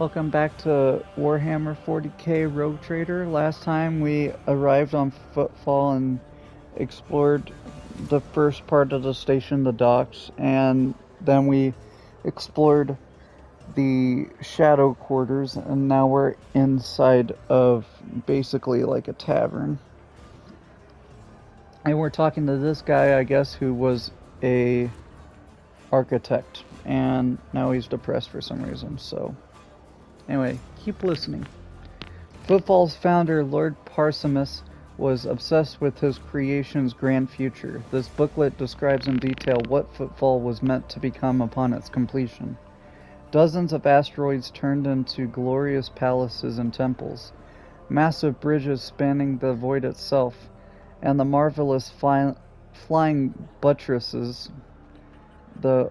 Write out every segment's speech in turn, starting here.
Welcome back to Warhammer 40k Rogue Trader. Last time we arrived on Footfall and explored the first part of the station, the docks, and then we explored the shadow quarters, and now we're inside of basically like a tavern. And we're talking to this guy, I guess, who was a architect, and now he's depressed for some reason, so... Anyway, keep listening. Footfall's founder, Lord Parsimus, was obsessed with his creation's grand future. This booklet describes in detail what Footfall was meant to become upon its completion. Dozens of asteroids turned into glorious palaces and temples, massive bridges spanning the void itself, and the marvelous flying buttresses, the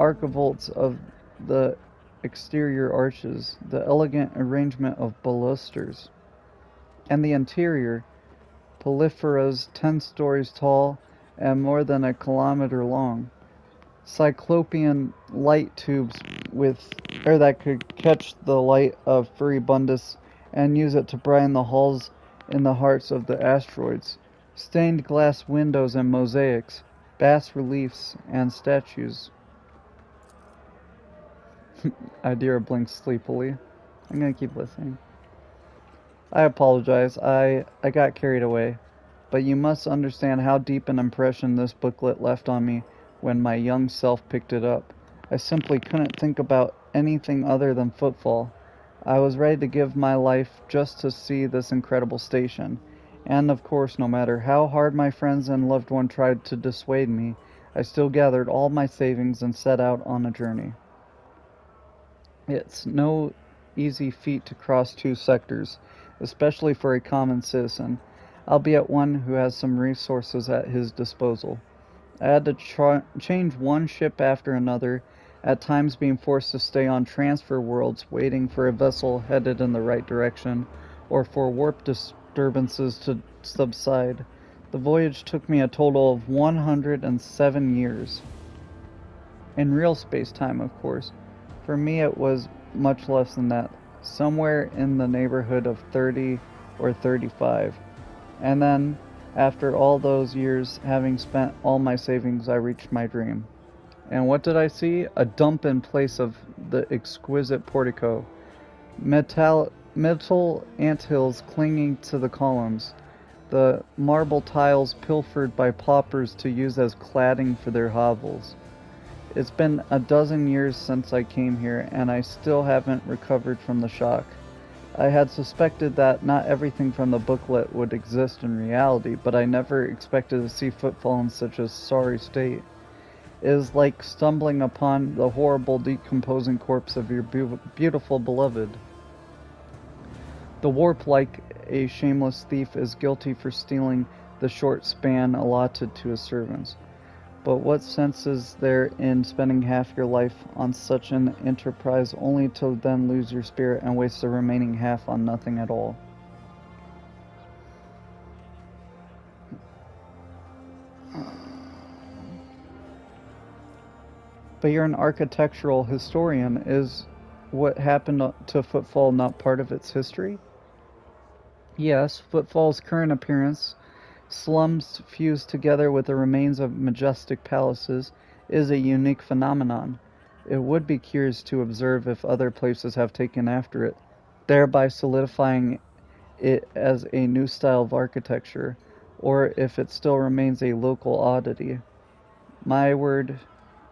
archivolts of the exterior arches, the elegant arrangement of balusters, and the interior, polyphoras 10 stories tall and more than a kilometer long, cyclopean light tubes that could catch the light of furibundus and use it to brighten the halls in the hearts of the asteroids, stained glass windows and mosaics, bas reliefs and statues. Idira blinks sleepily. I'm gonna keep listening. I apologize. I got carried away. But you must understand how deep an impression this booklet left on me when my young self picked it up. I simply couldn't think about anything other than Footfall. I was ready to give my life just to see this incredible station. And of course, no matter how hard my friends and loved one tried to dissuade me, I still gathered all my savings and set out on a journey. It's no easy feat to cross two sectors, especially for a common citizen, albeit one who has some resources at his disposal. I had to change one ship after another, at times being forced to stay on transfer worlds waiting for a vessel headed in the right direction, or for warp disturbances to subside. The voyage took me a total of 107 years. In real space-time, of course. For me, it was much less than that, somewhere in the neighborhood of 30 or 35. And then, after all those years, having spent all my savings, I reached my dream. And what did I see? A dump in place of the exquisite portico. Metal anthills clinging to the columns. The marble tiles pilfered by paupers to use as cladding for their hovels. It's been a dozen years since I came here, and I still haven't recovered from the shock. I had suspected that not everything from the booklet would exist in reality, but I never expected to see Footfall in such a sorry state. It is like stumbling upon the horrible decomposing corpse of your beautiful beloved. The warp, like a shameless thief, is guilty for stealing the short span allotted to his servants. But what sense is there in spending half your life on such an enterprise only to then lose your spirit and waste the remaining half on nothing at all? But you're an architectural historian. Is what happened to Footfall not part of its history? Yes, Footfall's current appearance, slums fused together with the remains of majestic palaces, is a unique phenomenon. It would be curious to observe if other places have taken after it, thereby solidifying it as a new style of architecture, or if it still remains a local oddity. My word,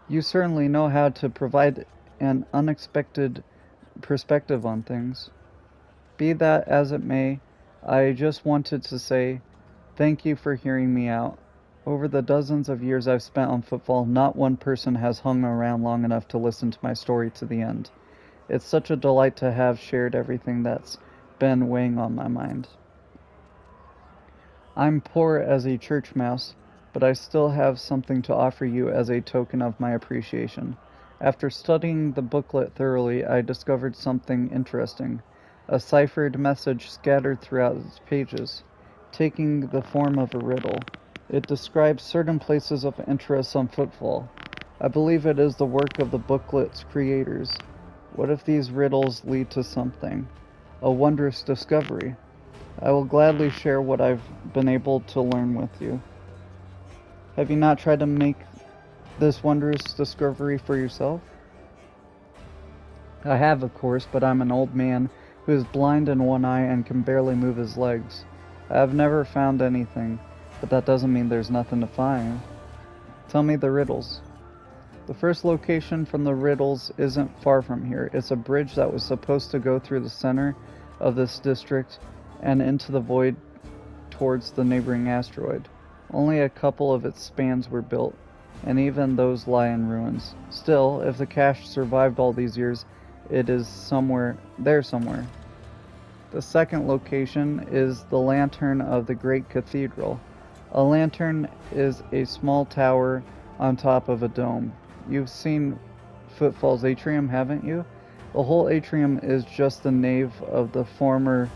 you certainly know how to provide an unexpected perspective on things. Be that as it may, I just wanted to say, thank you for hearing me out. Over the dozens of years I've spent on Footfall, not one person has hung around long enough to listen to my story to the end. It's such a delight to have shared everything that's been weighing on my mind. I'm poor as a church mouse, but I still have something to offer you as a token of my appreciation. After studying the booklet thoroughly, I discovered something interesting. A ciphered message scattered throughout its pages, taking the form of a riddle. It describes certain places of interest on Footfall. I believe it is the work of the booklet's creators. What if these riddles lead to something? A wondrous discovery. I will gladly share what I've been able to learn with you. Have you not tried to make this wondrous discovery for yourself? I have, of course, but I'm an old man who is blind in one eye and can barely move his legs. I have never found anything, but that doesn't mean there's nothing to find. Tell me the riddles. The first location from the riddles isn't far from here. It's a bridge that was supposed to go through the center of this district and into the void towards the neighboring asteroid. Only a couple of its spans were built, and even those lie in ruins. Still, if the cache survived all these years, it is somewhere. The second location is the lantern of the Great Cathedral. A lantern is a small tower on top of a dome. You've seen Footfall's atrium, haven't you? The whole atrium is just the nave of the former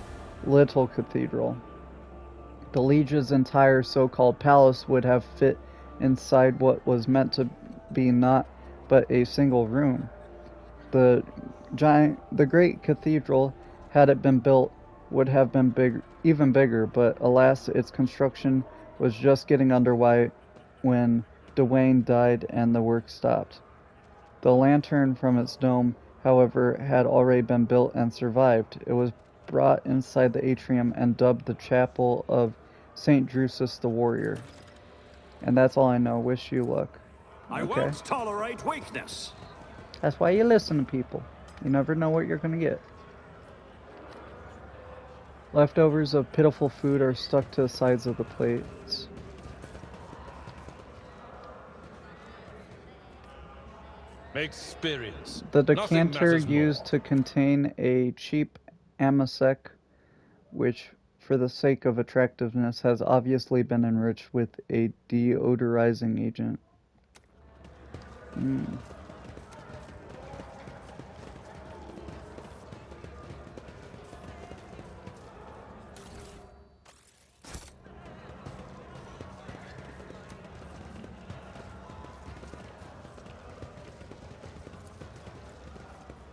Little Cathedral. The Liege's entire so-called palace would have fit inside what was meant to be not but a single room. The Great Cathedral, had it been built, would have been even bigger, but alas, its construction was just getting underway when Dwayne died and the work stopped. The lantern from its dome, however, had already been built and survived. It was brought inside the atrium and dubbed the Chapel of St. Drusus the Warrior. And that's all I know. Wish you luck. I won't tolerate weakness. That's why you listen to people. You never know what you're going to get. Leftovers of pitiful food are stuck to the sides of the plates. Experience. The decanter used to contain a cheap amasec, which, for the sake of attractiveness, has obviously been enriched with a deodorizing agent.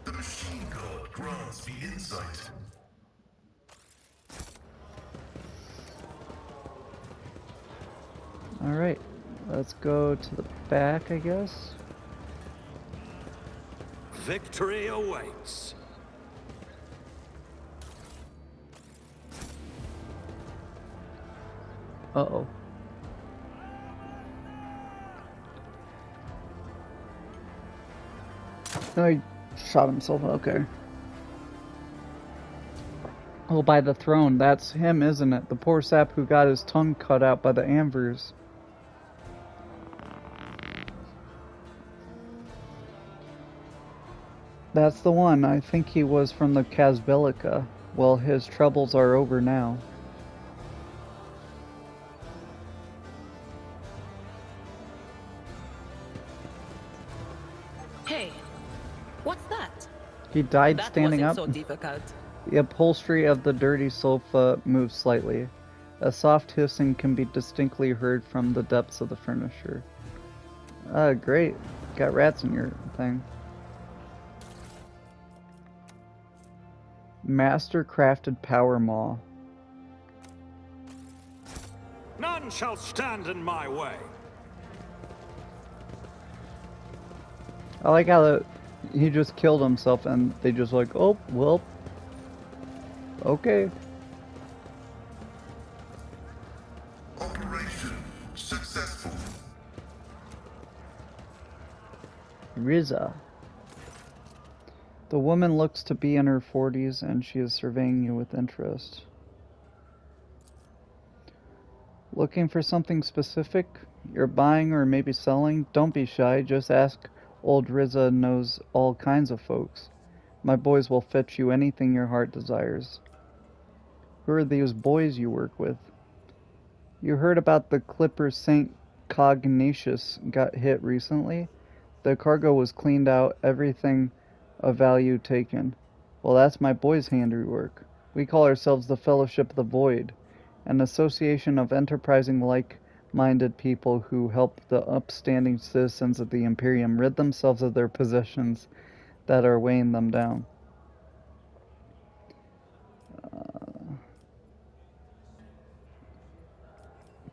The machine god grants the insight. Alright, let's go to the back, I guess. Victory awaits. Uh-oh. Oh, he shot himself. Okay. Oh, by the throne. That's him, isn't it? The poor sap who got his tongue cut out by the Anvers. That's the one. I think he was from the Casbelica. Well, his troubles are over now. Hey, what's that? He died That standing up. wasn't so difficult. The upholstery of the dirty sofa moves slightly. A soft hissing can be distinctly heard from the depths of the furniture. Great. Got rats in your thing. Master crafted power maw. None shall stand in my way. I like how he just killed himself and they just like, oh, well, okay. Operation successful. Riza. The woman looks to be in her 40s and she is surveying you with interest. Looking for something specific? You're buying or maybe selling? Don't be shy, just ask. Old Riza knows all kinds of folks. My boys will fetch you anything your heart desires. Who are these boys you work with? You heard about the clipper St. Cognatius got hit recently? The cargo was cleaned out, everything of value taken. Well, that's my boys' handiwork. We call ourselves the Fellowship of the Void, an association of enterprising like-minded people who help the upstanding citizens of the Imperium rid themselves of their possessions that are weighing them down.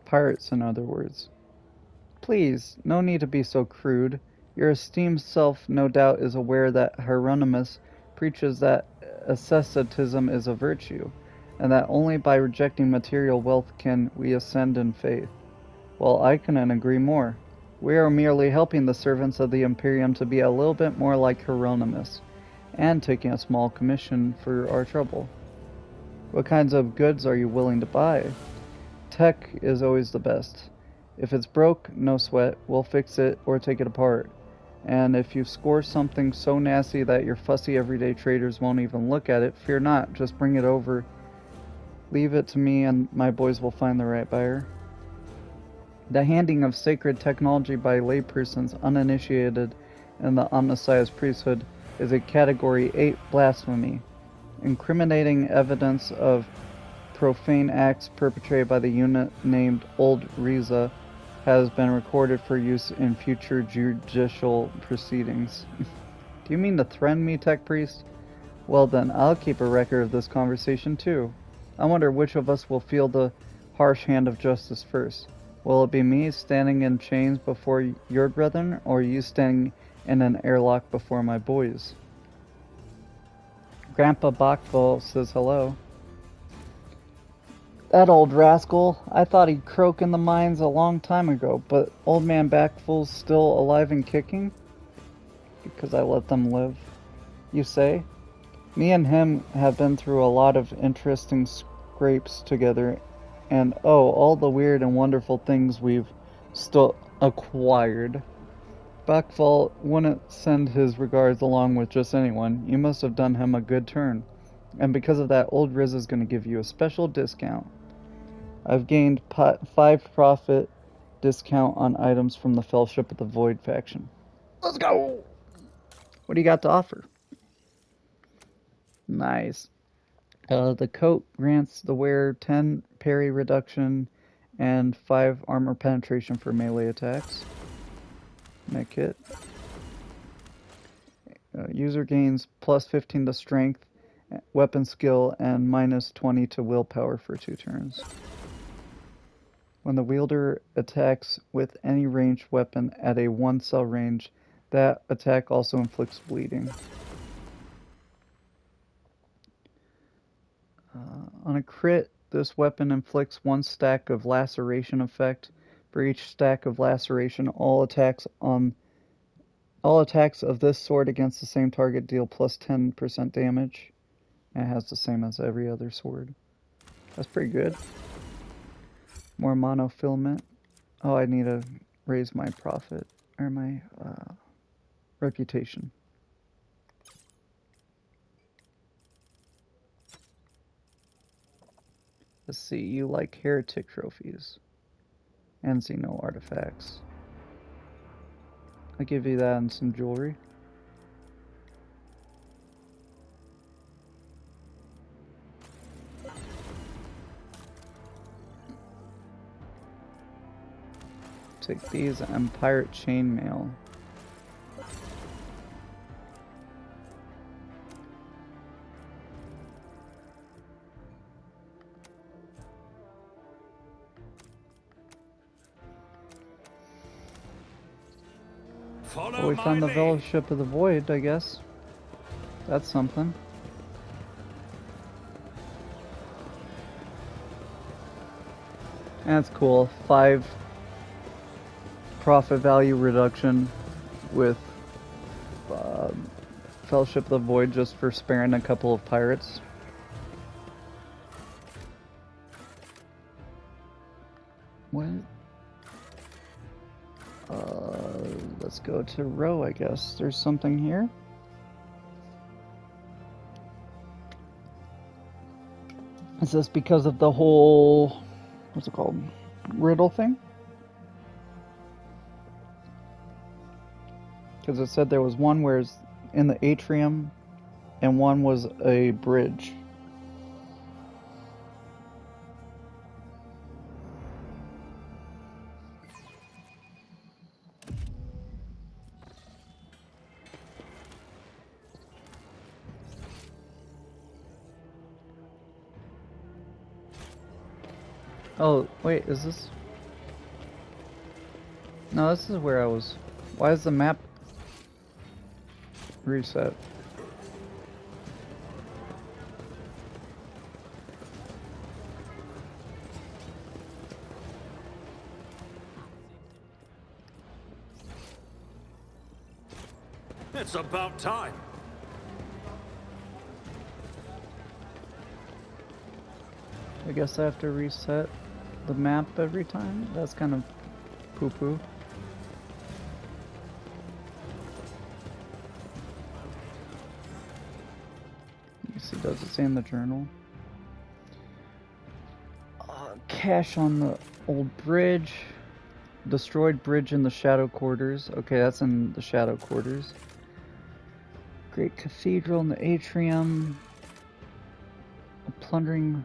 Pirates, in other words. Please, no need to be so crude. Your esteemed self no doubt is aware that Hieronymus preaches that asceticism is a virtue, and that only by rejecting material wealth can we ascend in faith. Well, I couldn't agree more. We are merely helping the servants of the Imperium to be a little bit more like Hieronymus, and taking a small commission for our trouble. What kinds of goods are you willing to buy? Tech is always the best. If it's broke, no sweat, we'll fix it or take it apart. And if you score something so nasty that your fussy everyday traders won't even look at it, fear not, just bring it over. Leave it to me and my boys will find the right buyer. The handing of sacred technology by laypersons uninitiated in the omniscience priesthood is a Category 8 blasphemy. Incriminating evidence of profane acts perpetrated by the unit named Old Riza has been recorded for use in future judicial proceedings. Do you mean to threaten me, Tech Priest? Well then, I'll keep a record of this conversation too. I wonder which of us will feel the harsh hand of justice first. Will it be me standing in chains before your brethren, or you standing in an airlock before my boys? Grandpa Bachville says hello. That old rascal, I thought he'd croak in the mines a long time ago, but old man Backfull's still alive and kicking? Because I let them live, you say? Me and him have been through a lot of interesting scrapes together, and oh, all the weird and wonderful things we've still acquired. Backfull wouldn't send his regards along with just anyone. You must have done him a good turn. And because of that, old Riz is going to give you a special discount. I've gained 5 profit discount on items from the Fellowship of the Void faction. Let's go! What do you got to offer? Nice. The coat grants the wearer 10 parry reduction and 5 armor penetration for melee attacks. Medkit. User gains plus 15 to strength, weapon skill, and minus 20 to willpower for 2 turns. When the wielder attacks with any ranged weapon at a 1 cell range, that attack also inflicts bleeding. On a crit, this weapon inflicts 1 stack of laceration effect. For each stack of laceration, all attacks of this sword against the same target deal plus 10% damage. And it has the same as every other sword. That's pretty good. More monofilament. Oh, I need to raise my profit, or my reputation. Let's see, you like heretic trophies. And Xeno artifacts. I'll give you that and some jewelry. Take these and pirate chainmail. Well, we found the Fellowship of the Void, I guess. That's something. That's cool. 5 profit value reduction with Fellowship of the Void just for sparing a couple of pirates. What? Let's go to row, I guess. There's something here. Is this because of the whole, what's it called, riddle thing? Because it said there was one where it's in the atrium and one was a bridge. Oh, wait, is this... No, this is where I was. Why is the map reset? It's about time. I guess I have to reset the map every time? That's kind of poo-poo. Let me see, does it say in the journal? Cache on the old bridge. Destroyed bridge in the shadow quarters. Okay, that's in the shadow quarters. Great cathedral in the atrium. A plundering...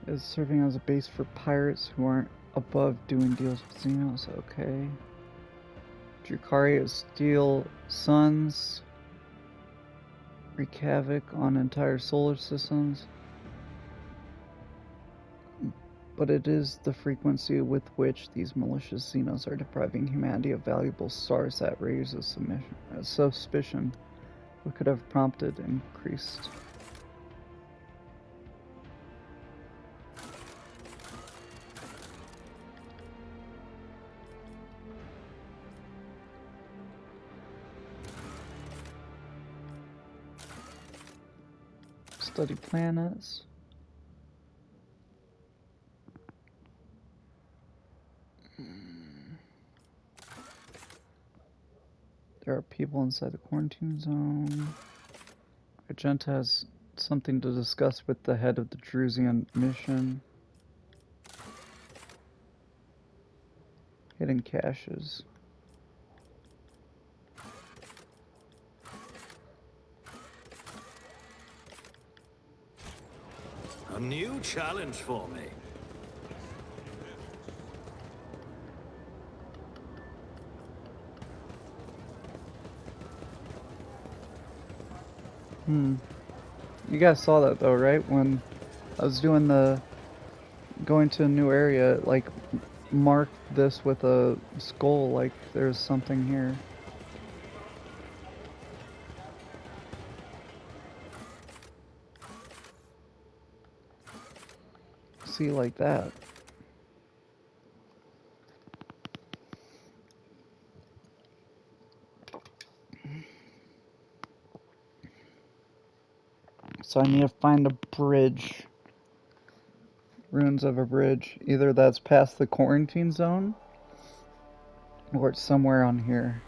is serving as a base for pirates who aren't above doing deals with Xenos. Okay. Drukhari Steel Suns. Wreak havoc on entire solar systems. But it is the frequency with which these malicious Xenos are depriving humanity of valuable stars that raises suspicion. What could have prompted increased? Study planets. There are people inside the quarantine zone. Agenta has something to discuss with the head of the Drusian mission. Hidden caches. A new challenge for me. You guys saw that though, right? When I was doing the going to a new area, it, like marked this with a skull, like there's something here. See, like that. So I need to find a bridge. Ruins of a bridge. Either that's past the quarantine zone, or it's somewhere on here.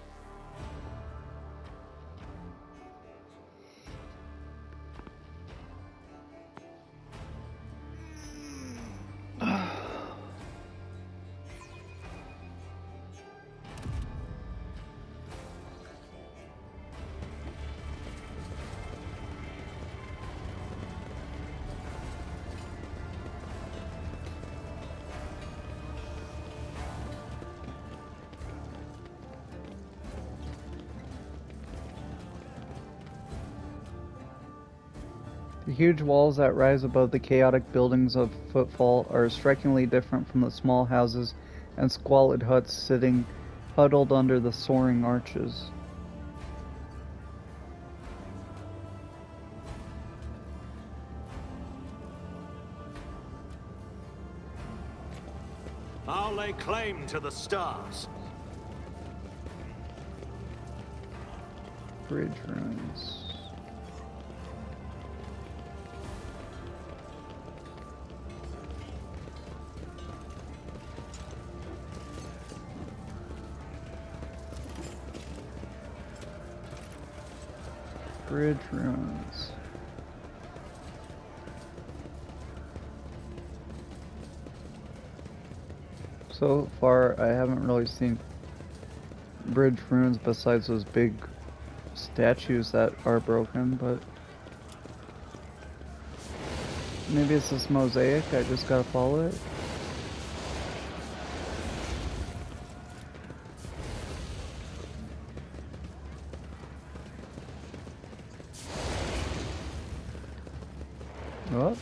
The huge walls that rise above the chaotic buildings of Footfall are strikingly different from the small houses and squalid huts sitting huddled under the soaring arches. I'll lay claim to the stars. Bridge ruins. Bridge ruins. So far, I haven't really seen bridge ruins besides those big statues that are broken, but maybe it's this mosaic, I just gotta follow it. Oh.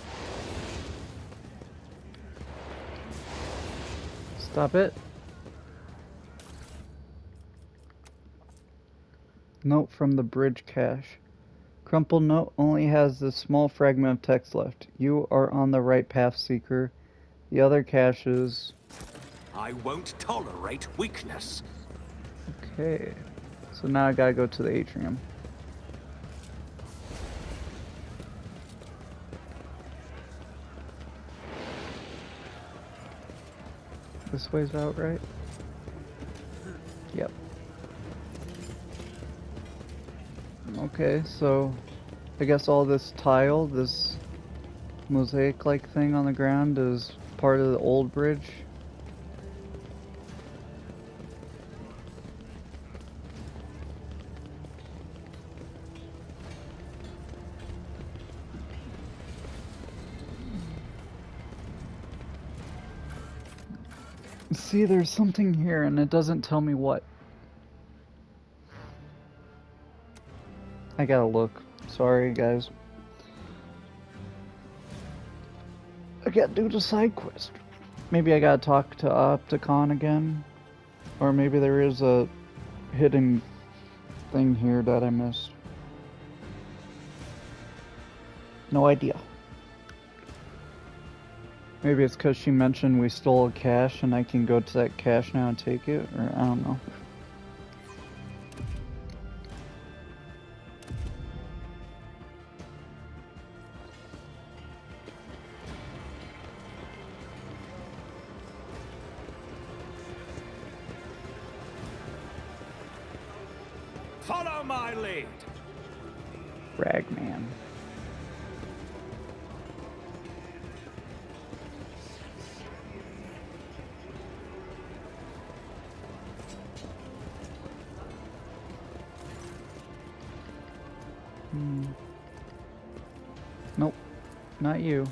Stop it. Note from the bridge cache. Crumpled note only has this small fragment of text left. You are on the right path, Seeker. The other caches... I won't tolerate weakness. Okay. So now I gotta go to the atrium. This way's out, right? Yep. Okay, so I guess all this tile, this mosaic-like thing on the ground is part of the old bridge. See, there's something here and it doesn't tell me what. I gotta look. Sorry, guys. I gotta do the side quest. Maybe I gotta talk to Opticon again. Or maybe there is a hidden thing here that I missed. No idea. Maybe it's because she mentioned we stole a cache and I can go to that cache now and take it, or I don't know. Follow my lead. Ragman. Nope, not you.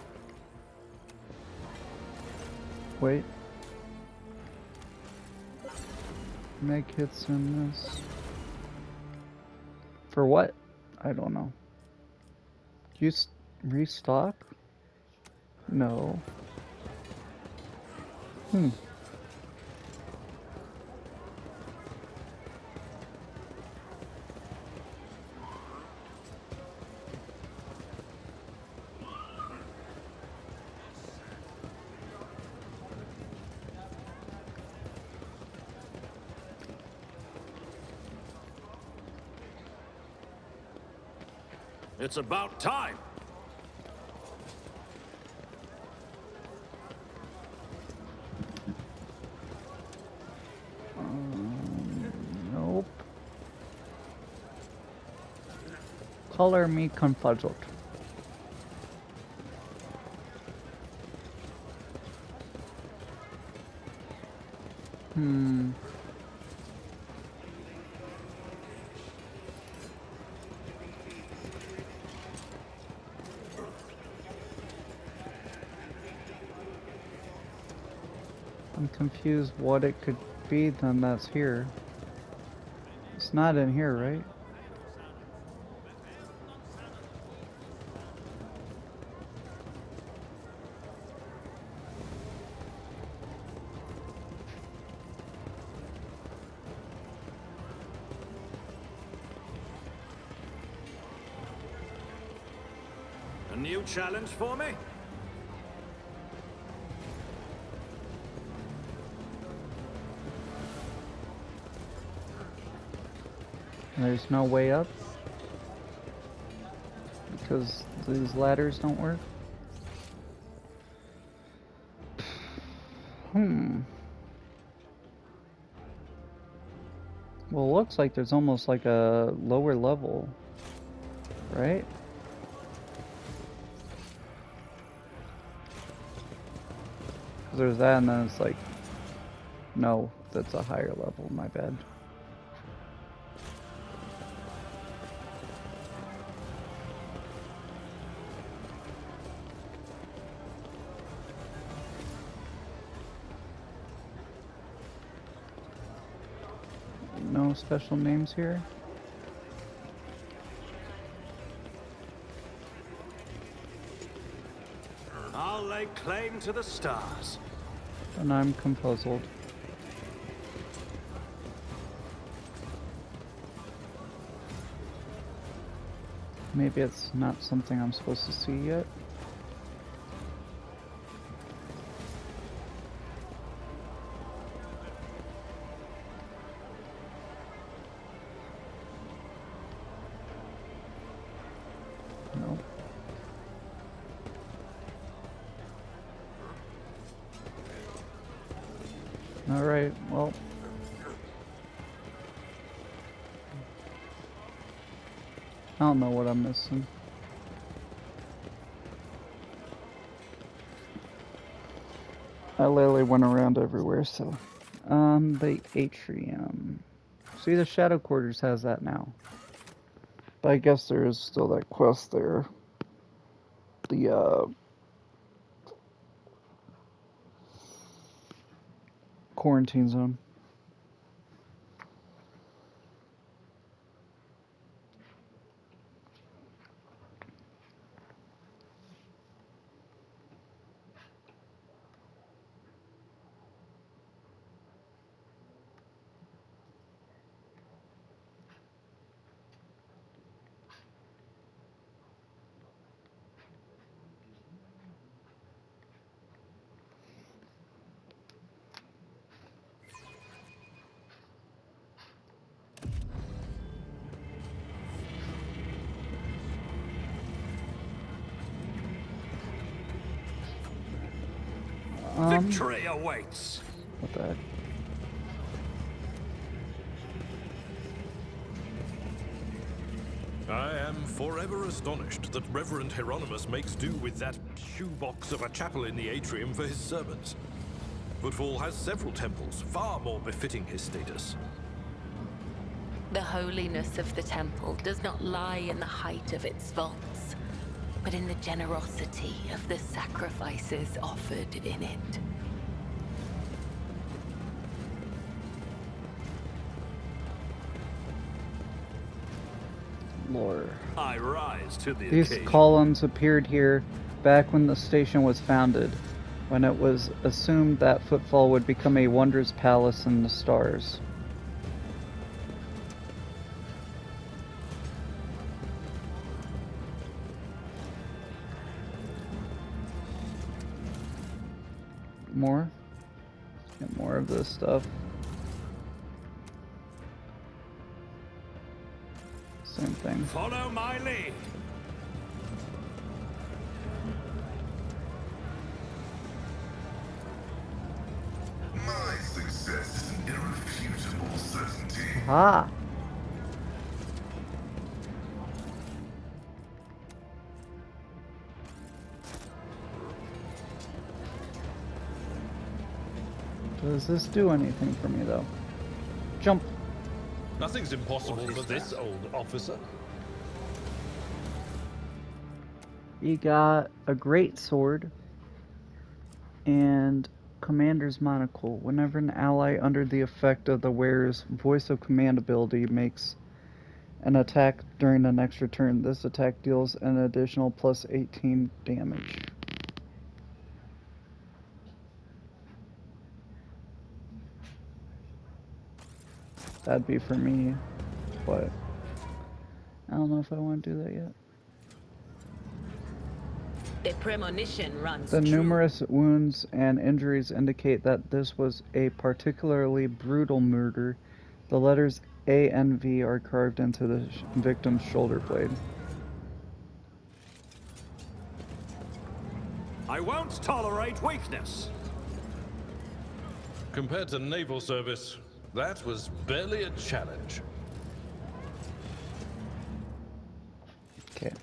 Wait. Meg hits in this. For what? I don't know. You restock? No. It's about time. Nope. Color me confuzzled. I'm confused what it could be then that's here. It's not in here, right? A new challenge for me? There's no way up because these ladders don't work. Well, it looks like there's almost like a lower level, right? Because there's that, and then it's like, no, that's a higher level. My bad. No special names here. lay claim to the stars. And I'm compuzzled. Maybe it's not something I'm supposed to see yet. No. All right, well. I don't know what I'm missing. I literally went around everywhere, so. The atrium. See, the Shadow Quarters has that now. But I guess there is still that quest there. The, quarantine zone. Victory awaits. What the heck? I am forever astonished that Reverend Hieronymus makes do with that shoebox of a chapel in the atrium for his servants. Footfall has several temples, far more befitting his status. The holiness of the temple does not lie in the height of its vaults, but in the generosity of the sacrifices offered in it. Lore. I rise to the These occasion. columns appeared here back when the station was founded, when it was assumed that Footfall would become a wondrous palace in the stars. More? Get more of this stuff. Same thing. Follow my lead. My success is an irrefutable certainty. Ah! Does this do anything for me, though? Jump! Nothing's impossible for this old officer. You got a great sword and Commander's Monocle. Whenever an ally under the effect of the wearer's Voice of Command ability makes an attack during the next turn, this attack deals an additional plus 18 damage. That'd be for me, but I don't know if I want to do that yet. The premonition runs The true. numerous wounds and injuries indicate that this was a particularly brutal murder. The letters A and V are carved into the victim's shoulder blade. I won't tolerate weakness. Compared to naval service, that was barely a challenge. Okay.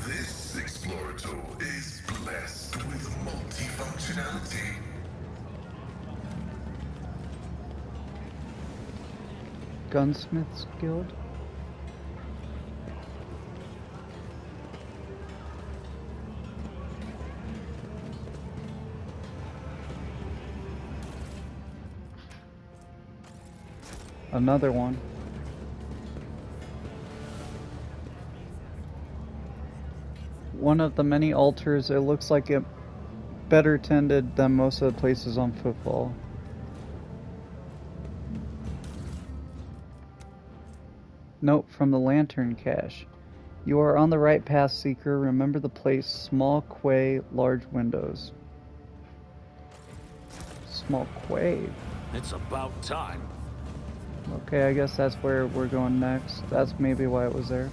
This Explorator is blessed with multifunctionality. Gunsmith's Guild. Another one. One of the many altars, it looks like it better tended than most of the places on Footfall. Note from the lantern cache. You are on the right path, Seeker. Remember the place, small quay, large windows. Small quay. It's about time. Okay, I guess that's where we're going next. That's maybe why it was there.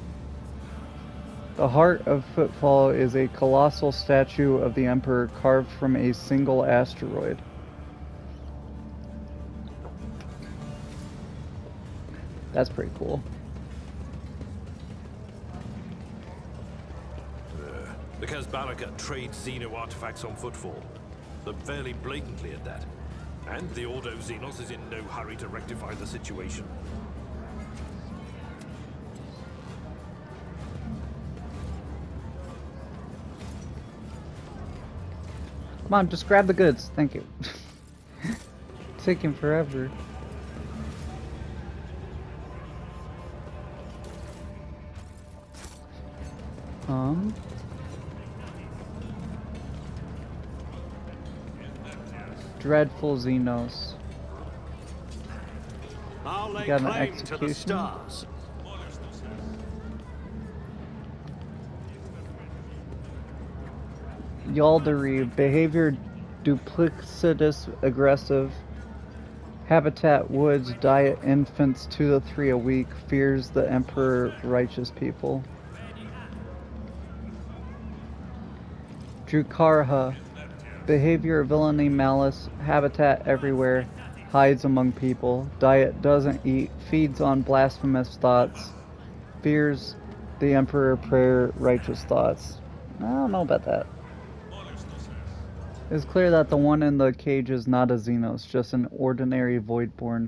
The heart of Footfall is a colossal statue of the Emperor carved from a single asteroid. That's pretty cool. The Kazbaraka trade Xeno artifacts on Footfall. They're fairly blatantly at that. And the Ordo Xenos is in no hurry to rectify the situation. Come on, just grab the goods. Thank you. It's taking forever. Dreadful Xenos. I'll lay Got an claim to the execution? stars. Yaldaри, behavior duplicitous, aggressive. Habitat woods, diet infants 2 to 3 a week, fears the Emperor, righteous people. Drukarha, behavior villainy, malice, habitat everywhere, hides among people, diet doesn't eat, feeds on blasphemous thoughts, fears the Emperor, prayer, righteous thoughts. I don't know about that. It's clear that the one in the cage is not a Xenos, just an ordinary Voidborn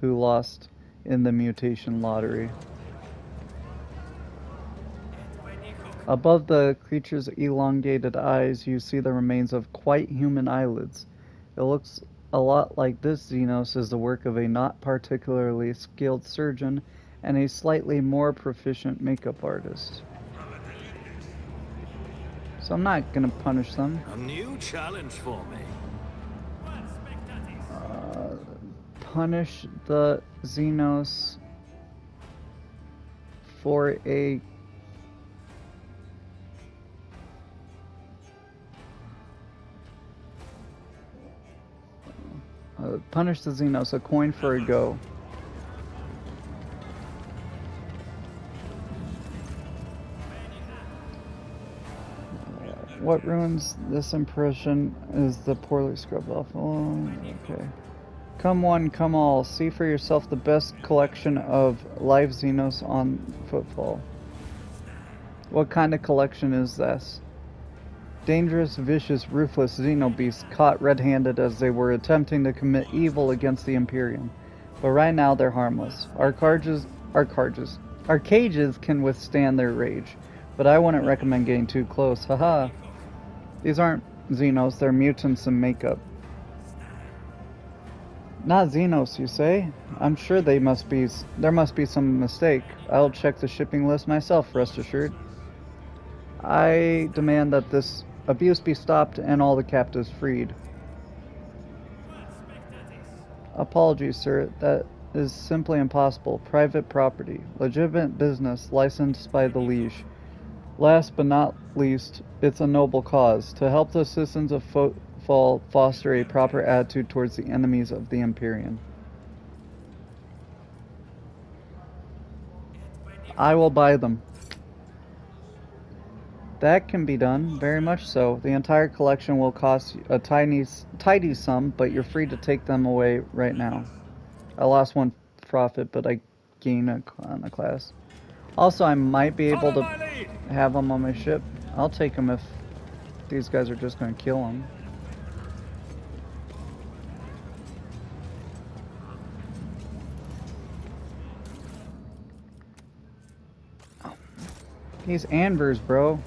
who lost in the mutation lottery. Above the creature's elongated eyes, you see the remains of quite human eyelids. It looks a lot like this Xenos is the work of a not particularly skilled surgeon and a slightly more proficient makeup artist. So I'm not gonna punish them. A new challenge for me. Punish the Xenos for a punish the Xenos, a coin for a go. What ruins this impression is the poorly scrubbed off. Oh, okay. Come one, come all. See for yourself the best collection of live Xenos on Footfall. What kind of collection is this? Dangerous, vicious, ruthless Xenobeasts caught red-handed as they were attempting to commit evil against the Imperium. But right now they're harmless. Our cages can withstand their rage, but I wouldn't recommend getting too close. Haha. These aren't Xenos, they're mutants in makeup. Not Xenos, you say? I'm sure there must be some mistake. I'll check the shipping list myself, rest assured. I demand that this abuse be stopped and all the captives freed. Apologies, sir. That is simply impossible. Private property. Legitimate business licensed by the Liege. Last but not least, it's a noble cause. To help the citizens of Footfall foster a proper attitude towards the enemies of the Imperium. I will buy them. That can be done, very much so. The entire collection will cost a tidy sum, but you're free to take them away right now. I lost 1 profit, but I gain on a class. Also, I might be able to have them on my ship. I'll take them if these guys are just going to kill them. These anvers, bro.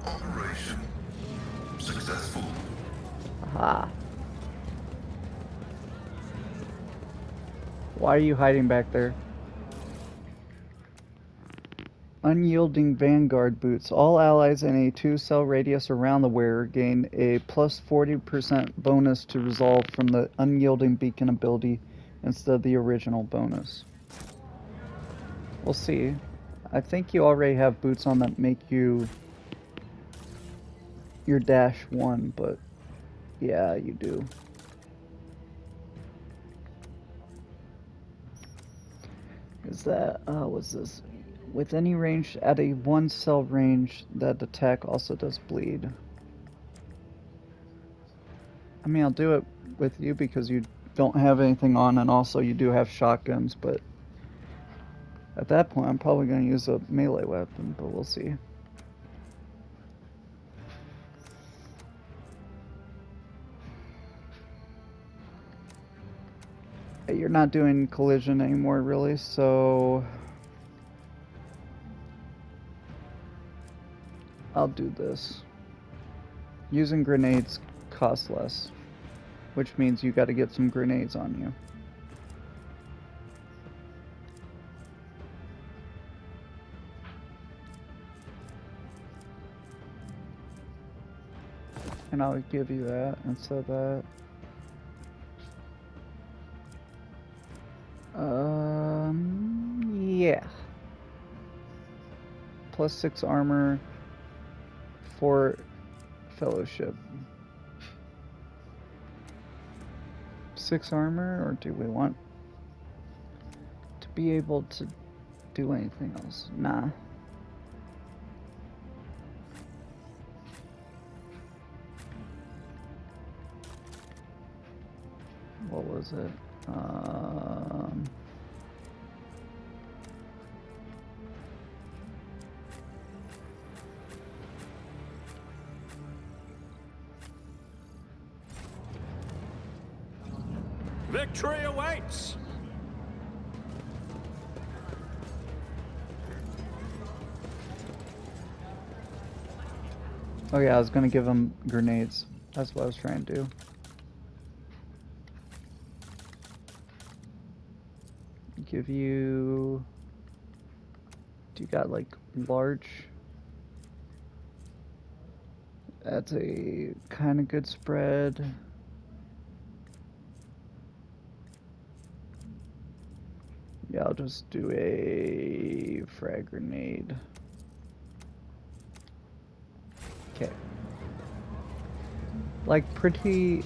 Operation successful. Aha. Why are you hiding back there? Unyielding Vanguard boots. All allies in a 2-cell radius around the wearer gain a plus 40% bonus to resolve from the Unyielding Beacon ability instead of the original bonus. We'll see. I think you already have boots on that make you your dash 1, but yeah, you do. Is that, what's this? With any range, at a 1-cell range, that attack also does bleed. I mean, I'll do it with you because you don't have anything on, and also you do have shotguns, but at that point, I'm probably going to use a melee weapon, but we'll see. You're not doing collision anymore, really, so I'll do this. Using grenades costs less, which means you got to get some grenades on you. And I'll give you that instead of that. Yeah. Plus 6 armor for fellowship. 6 armor, or do we want to be able to do anything else? Nah. What was it? Victory awaits! Oh yeah, I was gonna give him grenades. That's what I was trying to do. Give you... Do you got like large? That's a kind of good spread. Yeah, I'll just do a frag grenade. Okay. Like pretty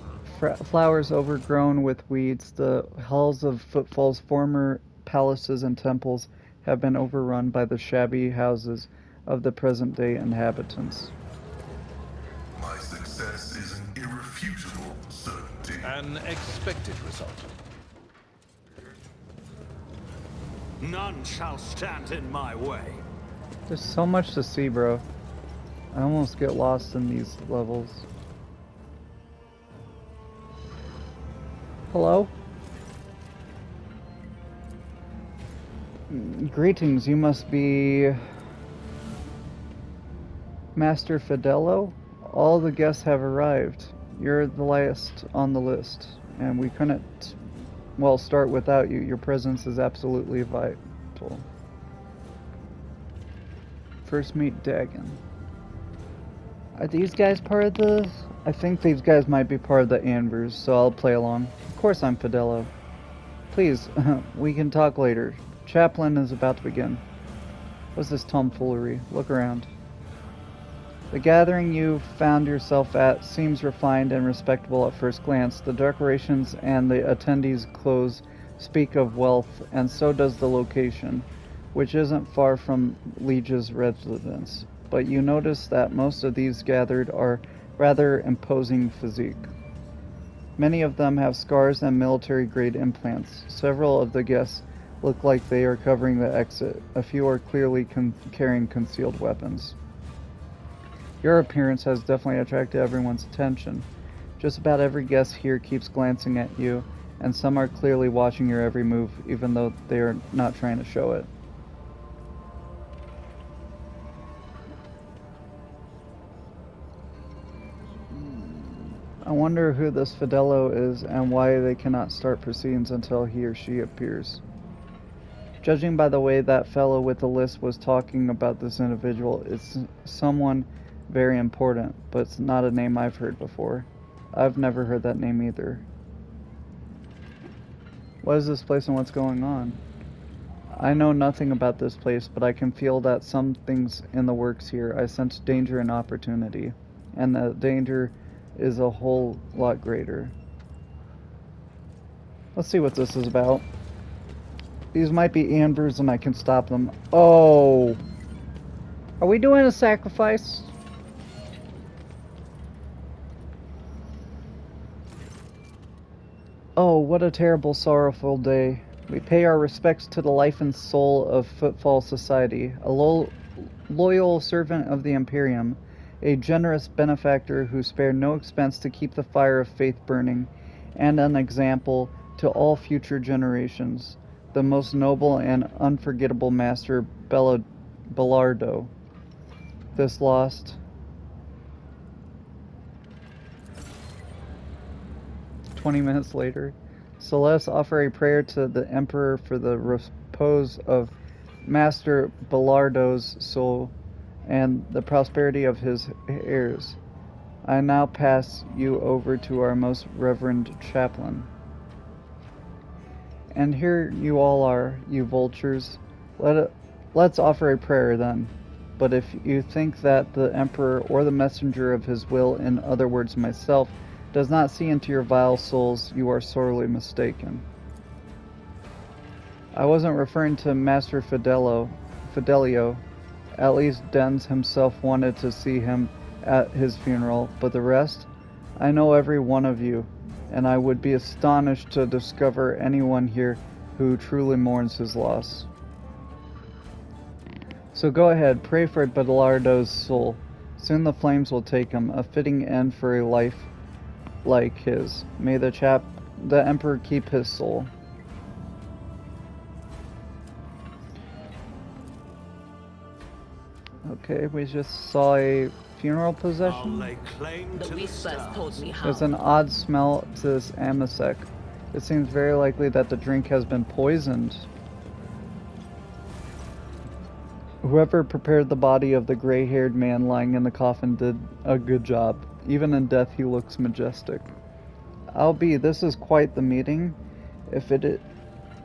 flowers overgrown with weeds, the halls of Footfall's former palaces and temples have been overrun by the shabby houses of the present-day inhabitants. My success is an irrefutable certainty. An expected result. None shall stand in my way. There's so much to see, bro. I almost get lost in these levels. Hello? Greetings, you must be Master Fidello? All the guests have arrived. You're the last on the list, and we couldn't, well, start without you. Your presence is absolutely vital. First meet Dagon. Are these guys part of the... I think these guys might be part of the Anvers, so I'll play along. Of course I'm Fidello. Please, we can talk later. Chaplain is about to begin. What's this tomfoolery? Look around. The gathering you found yourself at seems refined and respectable at first glance. The decorations and the attendees' clothes speak of wealth, and so does the location, which isn't far from Liege's residence. But you notice that most of these gathered are rather imposing physique. Many of them have scars and military-grade implants. Several of the guests look like they are covering the exit. A few are clearly carrying concealed weapons. Your appearance has definitely attracted everyone's attention. Just about every guest here keeps glancing at you, and some are clearly watching your every move, even though they are not trying to show it. I wonder who this Fidelio is and why they cannot start proceedings until he or she appears. Judging by the way that fellow with the list was talking about this individual, it's someone very important, but it's not a name I've heard before. I've never heard that name either. What is this place and what's going on? I know nothing about this place, but I can feel that something's in the works here. I sense danger and opportunity, and the danger is a whole lot greater. Let's see what this is about. These might be ambers and I can stop them. Oh! Are we doing a sacrifice? Oh, what a terrible, sorrowful day. We pay our respects to the life and soul of Footfall Society, a loyal servant of the Imperium, a generous benefactor who spared no expense to keep the fire of faith burning, and an example to all future generations. The most noble and unforgettable Master Bellardo. This lost. "20 minutes later, so let us offer a prayer to the Emperor for the repose of Master Bellardo's soul and the prosperity of his heirs. I now pass you over to our most reverend chaplain." And here you all are, you vultures. Let's offer a prayer then. But if you think that the Emperor or the messenger of his will, in other words myself, does not see into your vile souls, you are sorely mistaken. I wasn't referring to Master Fidelio. At least Dens himself wanted to see him at his funeral, but the rest? I know every one of you, and I would be astonished to discover anyone here who truly mourns his loss. So go ahead, pray for Bellardo's soul. Soon the flames will take him, a fitting end for a life like his. May the Emperor keep his soul. Okay, we just saw a funeral I'll procession. lay claim The to the Whispers stars. told me how. There's an odd smell to this amasec. It seems very likely that the drink has been poisoned. Whoever prepared the body of the gray-haired man lying in the coffin did a good job. Even in death he looks majestic. This is quite the meeting, if it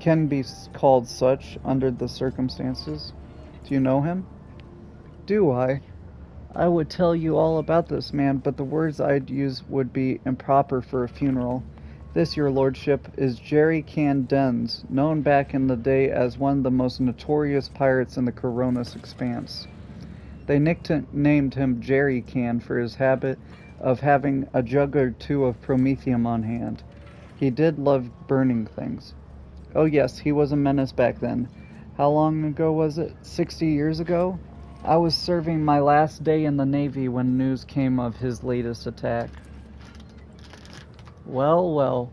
can be called such under the circumstances. Do you know him? Do I? I would tell you all about this man, but the words I'd use would be improper for a funeral. This, your lordship, is Jerry Can Dens, known back in the day as one of the most notorious pirates in the Coronis expanse. They nicknamed him Jerry Can for his habit of having a jug or two of promethium on hand. He did love burning things. Oh yes, he was a menace back then. How long ago was it? 60 years ago? I was serving my last day in the Navy when news came of his latest attack. Well,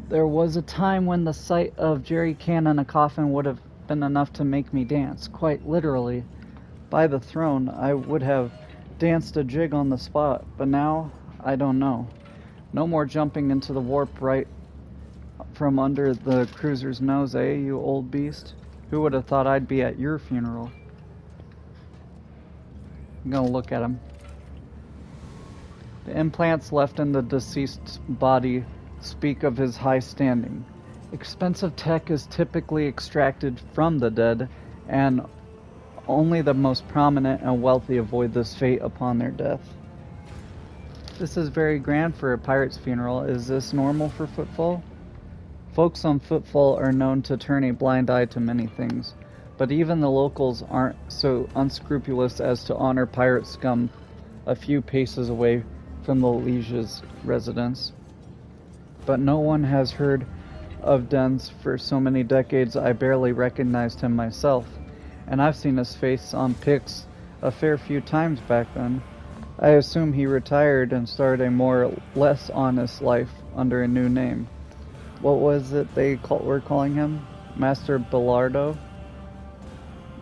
there was a time when the sight of Jerry Can in a coffin would have been enough to make me dance, quite literally. By the throne, I would have danced a jig on the spot, but now, I don't know. No more jumping into the warp right from under the cruiser's nose, eh, you old beast? Who would have thought I'd be at your funeral? I'm gonna look at him. The implants left in the deceased's body speak of his high standing. Expensive tech is typically extracted from the dead, and only the most prominent and wealthy avoid this fate upon their death. This is very grand for a pirate's funeral. Is this normal for Footfall? Folks on Footfall are known to turn a blind eye to many things, but even the locals aren't so unscrupulous as to honor pirate scum a few paces away from the liege's residence. But no one has heard of Dens for so many decades I barely recognized him myself, and I've seen his face on pics a fair few times back then. I assume he retired and started a more or less honest life under a new name. What was it they were calling him? Master Bellardo?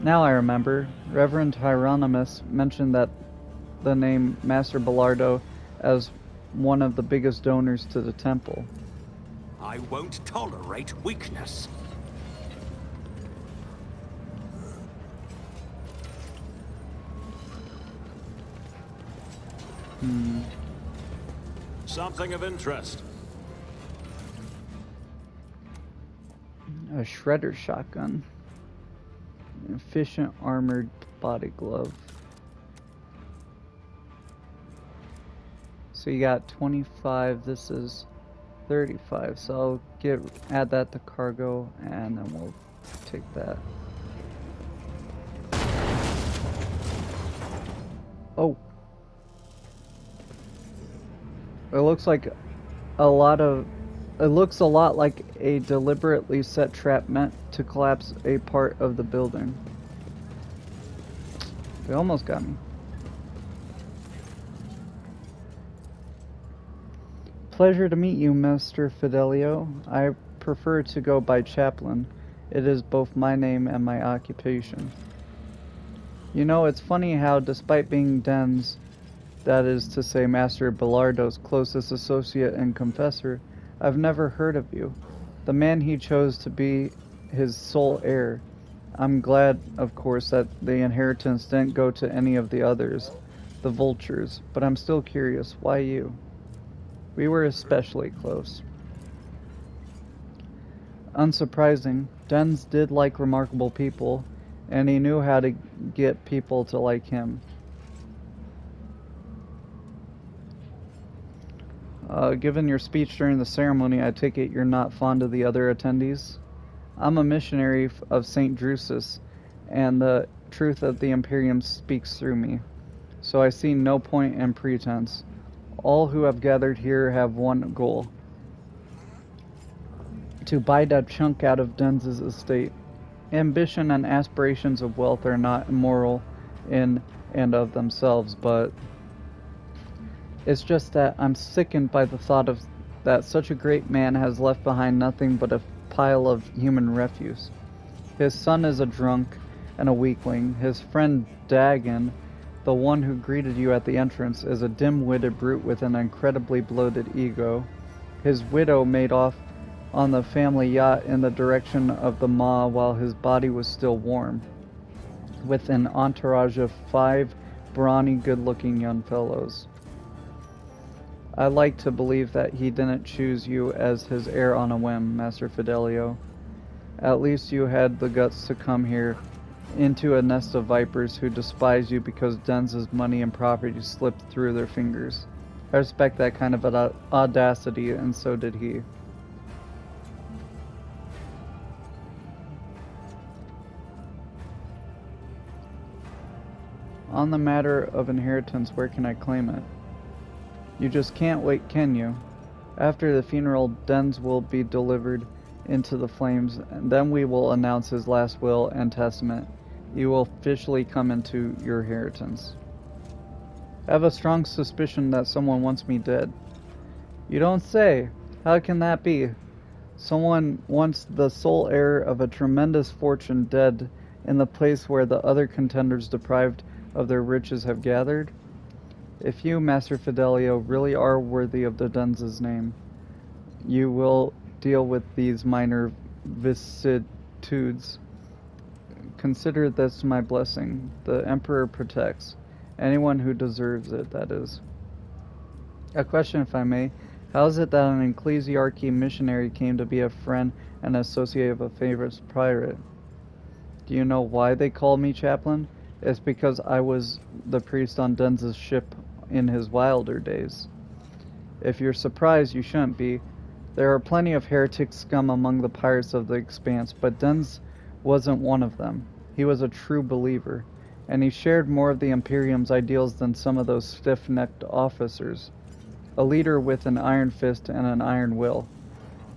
Now I remember. Reverend Hieronymus mentioned that the name Master Bellardo as one of the biggest donors to the temple. I won't tolerate weakness. Something of interest. A shredder shotgun. Efficient armored body glove. So you got 25, this is 35, so I'll add that to cargo, and then we'll take that. Oh. It looks like it looks a lot like a deliberately set trap meant to collapse a part of the building. They almost got me. Pleasure to meet you, Mr. Fidelio. I prefer to go by Chaplain. It is both my name and my occupation. You know, it's funny how, despite being Den's, that is to say Master Bellardo's closest associate and confessor, I've never heard of you. The man he chose to be his sole heir. I'm glad, of course, that the inheritance didn't go to any of the others, the vultures, but I'm still curious, why you? We were especially close. Unsurprising, Dens did like remarkable people, and he knew how to get people to like him. Given your speech during the ceremony, I take it you're not fond of the other attendees? I'm a missionary of St. Drusus, and the truth of the Imperium speaks through me, so I see no point in pretense. All who have gathered here have one goal: to bite a chunk out of Dens' estate. Ambition and aspirations of wealth are not immoral in and of themselves, but it's just that I'm sickened by the thought of that such a great man has left behind nothing but a pile of human refuse. His son is a drunk and a weakling. His friend Dagon, the one who greeted you at the entrance, is a dim-witted brute with an incredibly bloated ego. His widow made off on the family yacht in the direction of the Maw while his body was still warm, with an entourage of 5 brawny, good-looking young fellows. I like to believe that he didn't choose you as his heir on a whim, Master Fidelio. At least you had the guts to come here into a nest of vipers who despise you because Dens' money and property slipped through their fingers. I respect that kind of audacity, and so did he. On the matter of inheritance, where can I claim it? You just can't wait, can you? After the funeral, Dens will be delivered into the flames, and then we will announce his last will and testament. You will officially come into your inheritance. I have a strong suspicion that someone wants me dead. You don't say. How can that be? Someone wants the sole heir of a tremendous fortune dead in the place where the other contenders deprived of their riches have gathered? If you, Master Fidelio, really are worthy of the Dens' name, you will deal with these minor vicissitudes. Consider this my blessing. The Emperor protects. Anyone who deserves it, that is. A question, if I may. How is it that an ecclesiarchy missionary came to be a friend and associate of a favorite pirate? Do you know why they call me chaplain? It's because I was the priest on Dens' ship in his wilder days. If you're surprised, you shouldn't be. There are plenty of heretic scum among the pirates of the Expanse, but Dens wasn't one of them. He was a true believer, and he shared more of the Imperium's ideals than some of those stiff-necked officers. A leader with an iron fist and an iron will.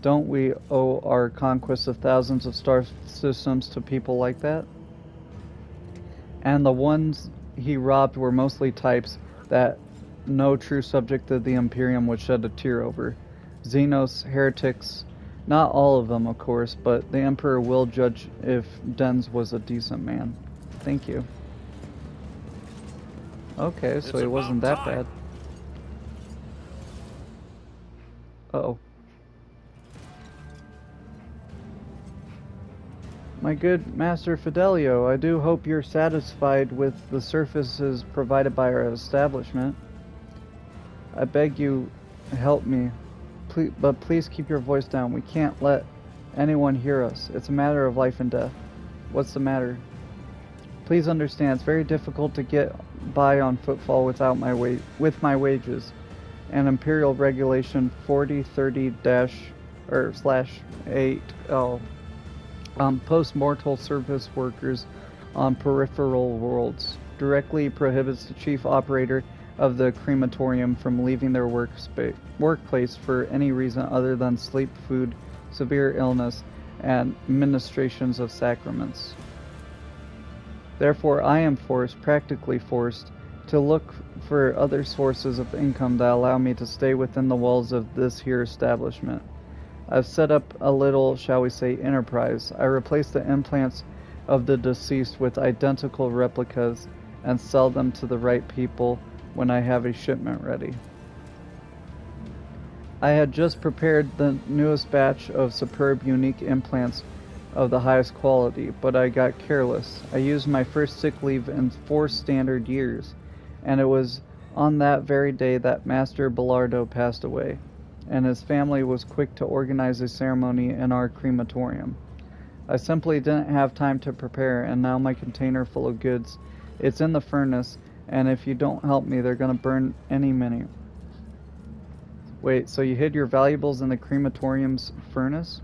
Don't we owe our conquest of thousands of star systems to people like that? And the ones he robbed were mostly types that no true subject of the Imperium would shed a tear over. Xenos, heretics, not all of them, of course, but the Emperor will judge if Dens was a decent man. Thank you. Okay, so he wasn't that bad. Uh-oh. My good Master Fidelio, I do hope you're satisfied with the services provided by our establishment. I beg you, help me. But please keep your voice down. We can't let anyone hear us. It's a matter of life and death. What's the matter? Please understand, it's very difficult to get by on footfall without with my wages. And Imperial Regulation 4030-/8L. Post-mortal service workers on peripheral worlds directly prohibits the chief operator of the crematorium from leaving their workplace for any reason other than sleep, food, severe illness, and ministrations of sacraments. Therefore, I am practically forced, to look for other sources of income that allow me to stay within the walls of this here establishment. I've set up a little, shall we say, enterprise. I replace the implants of the deceased with identical replicas and sell them to the right people when I have a shipment ready. I had just prepared the newest batch of superb, unique implants of the highest quality, but I got careless. I used my first sick leave in 4 standard years, and it was on that very day that Master Bellardo passed away, and his family was quick to organize a ceremony in our crematorium. I simply didn't have time to prepare, and now my container full of goods, it's in the furnace, and if you don't help me, they're gonna burn any minute. Wait, so you hid your valuables in the crematorium's furnace?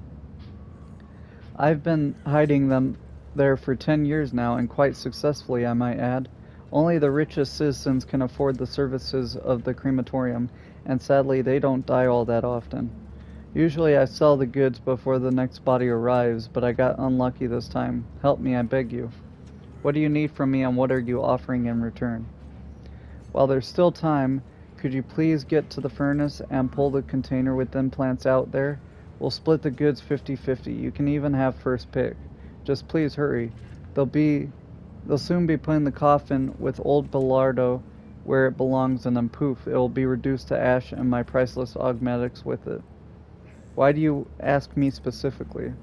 I've been hiding them there for 10 years now, and quite successfully, I might add. Only the richest citizens can afford the services of the crematorium, and sadly, they don't die all that often. Usually I sell the goods before the next body arrives, but I got unlucky this time. Help me, I beg you. What do you need from me, and what are you offering in return? While there's still time, could you please get to the furnace and pull the container with implants out there? We'll split the goods 50-50. You can even have first pick. Just please hurry. They'll soon be putting the coffin with old Bellardo where it belongs, and then poof, it will be reduced to ash and my priceless augmetics with it. Why do you ask me specifically?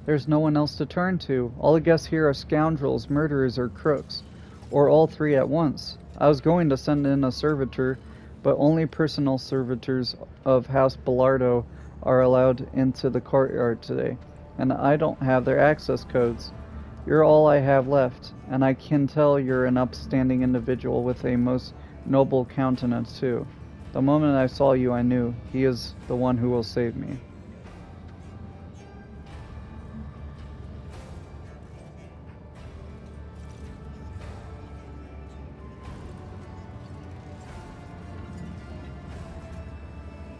There's no one else to turn to. All the guests here are scoundrels, murderers, or crooks, or all three at once. I was going to send in a servitor, but only personal servitors of House Bellardo are allowed into the courtyard today, and I don't have their access codes. You're all I have left, and I can tell you're an upstanding individual with a most noble countenance, too. The moment I saw you, I knew he is the one who will save me.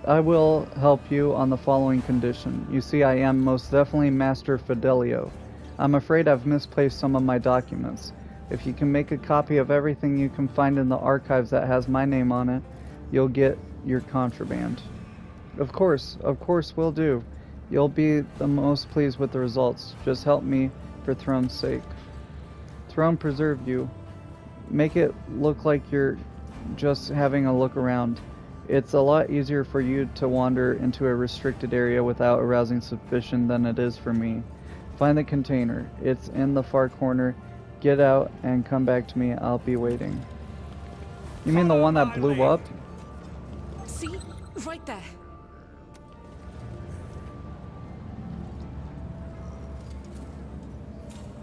I will help you on the following condition. You see, I am most definitely Master Fidelio. I'm afraid I've misplaced some of my documents. If you can make a copy of everything you can find in the archives that has my name on it, you'll get your contraband. Of course will do. You'll be the most pleased with the results. Just help me for Throne's sake. Throne preserve you. Make it look like you're just having a look around. It's a lot easier for you to wander into a restricted area without arousing suspicion than it is for me. Find the container. It's in the far corner. Get out and come back to me. I'll be waiting. You mean the one that blew up? See? Right there.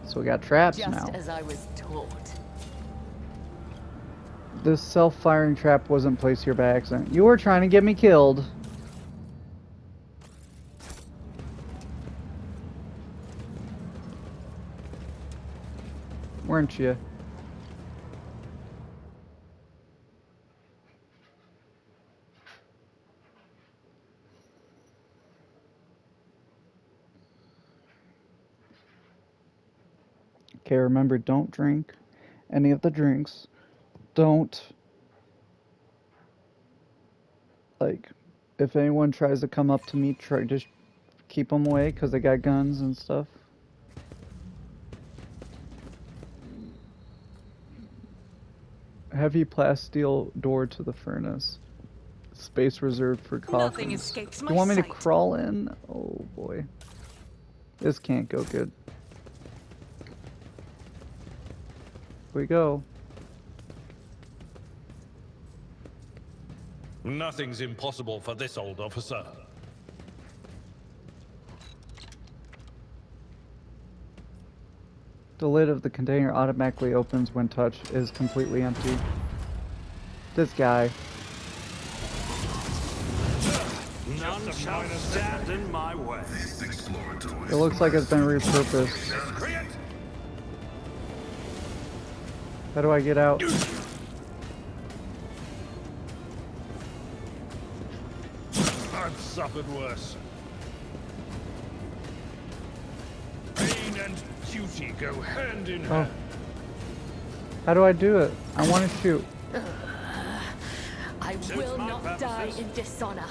So we got traps Just now. as I was taught. This self-firing trap wasn't placed here by accident. You were trying to get me killed. Weren't you? Okay, remember, don't drink any of the drinks. Don't, like, if anyone tries to come up to me, just keep them away because they got guns and stuff. Heavy plasteel door to the furnace. Space reserved for Nothing coffins. escapes You my want me to sight. crawl in? Oh boy. This can't go good. Here we go. Nothing's impossible for this old officer. The lid of the container automatically opens when touched. It is completely empty. This guy. None shall stand in my way. This exploratory It looks like it's been repurposed. Miscreant! How do I get out? I've suffered worse. Pain and duty go hand in Oh. hand. How do I do it? I want to shoot. I will not die in dishonor.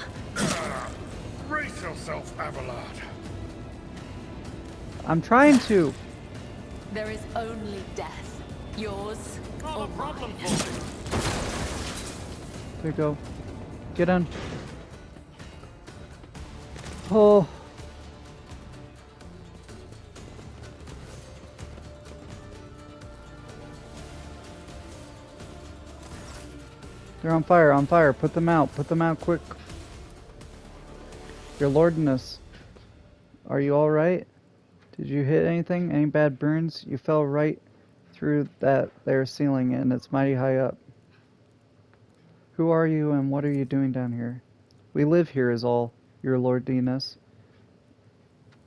Brace yourself, Abelard. I'm trying to. There is only death. Yours Not or a problem mine. for me. There you go. Get in. Oh. They're on fire, on fire. Put them out quick. Your lordness, are you alright? Did you hit anything? Any bad burns? You fell right through that there ceiling and it's mighty high up. Who are you and what are you doing down here? We live here is all, your lordiness.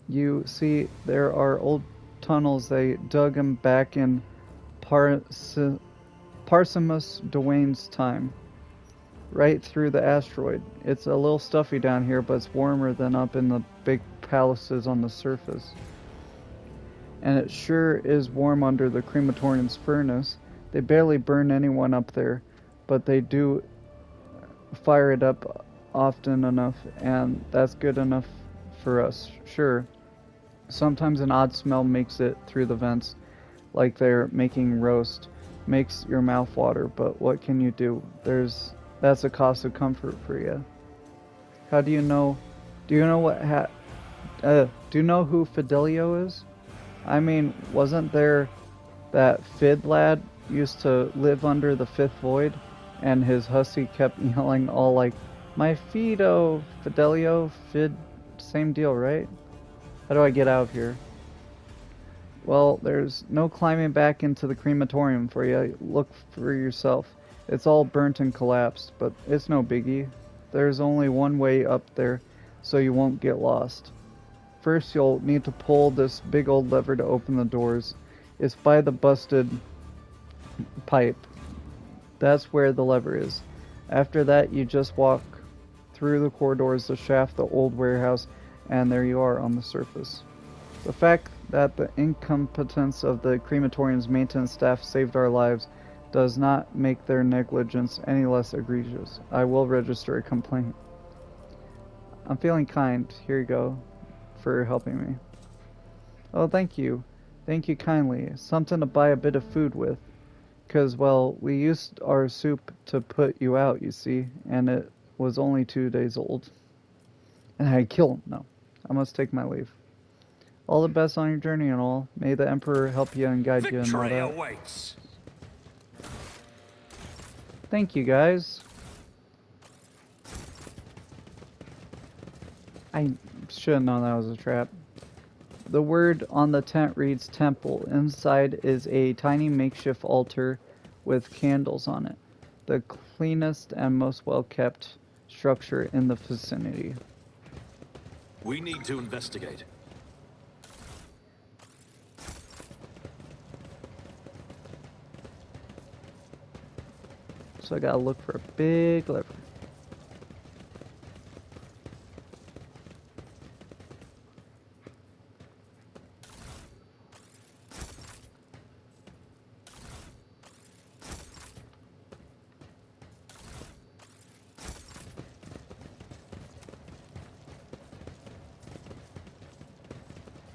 You see, there are old tunnels. They dug them back in Parsimus Dwayne's time. Right through the asteroid. It's a little stuffy down here, but it's warmer than up in the big palaces on the surface. And it sure is warm under the crematorium's furnace. They barely burn anyone up there, but they do fire it up often enough, and that's good enough for us, sure. Sometimes an odd smell makes it through the vents, like they're making roast. Makes your mouth water, but what can you do? That's a cost of comfort for you. How do you know? Do you know do you know who Fidelio is? I mean, wasn't there that Fid lad used to live under the fifth void, and his hussy kept yelling all like, "My Fido, Fidelio, Fid, same deal, right?" How do I get out of here? Well, there's no climbing back into the crematorium for you. Look for yourself. It's all burnt and collapsed, but it's no biggie. There's only one way up there, so you won't get lost. First, you'll need to pull this big old lever to open the doors. It's by the busted pipe. That's where the lever is. After that, you just walk through the corridors, the shaft, the old warehouse, and there you are on the surface. The fact that the incompetence of the crematorium's maintenance staff saved our lives does not make their negligence any less egregious. I will register a complaint. I'm feeling kind. Here you go, for helping me. Oh, thank you. Thank you kindly. Something to buy a bit of food with. 'Cause, well, we used our soup to put you out, you see, and it was only 2 days old. And I'd kill him. No, I must take my leave. All the best on your journey and all. May the Emperor help you and guide you and all Victory that. awaits. Thank you, guys. I should have known that was a trap. The word on the tent reads temple. Inside is a tiny makeshift altar with candles on it. The cleanest and most well-kept structure in the vicinity. We need to investigate. So I gotta look for a big lever.